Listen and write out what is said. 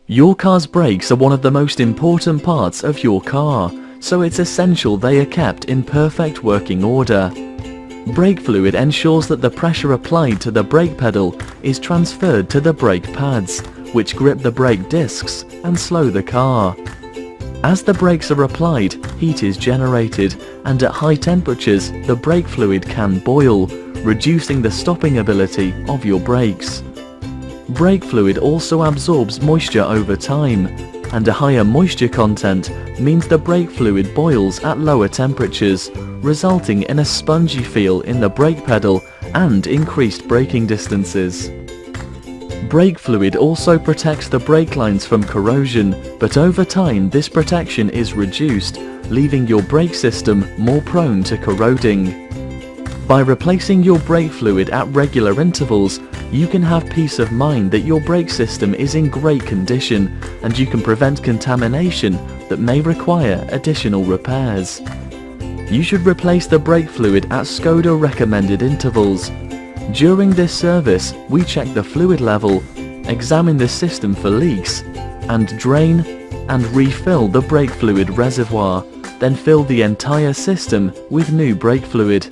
Your car's brakes are one of the most important parts of your car, so it's essential they are kept in perfect working order. Brake fluid ensures that the pressure applied to the brake pedal is transferred to the brake pads, which grip the brake discs and slow the car. As the brakes are applied, heat is generated, and at high temperatures the brake fluid can boil, reducing the stopping ability of your brakes. Brake fluid also absorbs moisture over time, and a higher moisture content means the brake fluid boils at lower temperatures, resulting in a spongy feel in the brake pedal and increased braking distances. Brake fluid also protects the brake lines from corrosion, but over time this protection is reduced, leaving your brake system more prone to corroding. By replacing your brake fluid at regular intervals, you can have peace of mind that your brake system is in great condition, and you can prevent contamination that may require additional repairs. You should replace the brake fluid at Škoda recommended intervals. During this service, we check the fluid level, examine the system for leaks, and drain and refill the brake fluid reservoir, then fill the entire system with new brake fluid.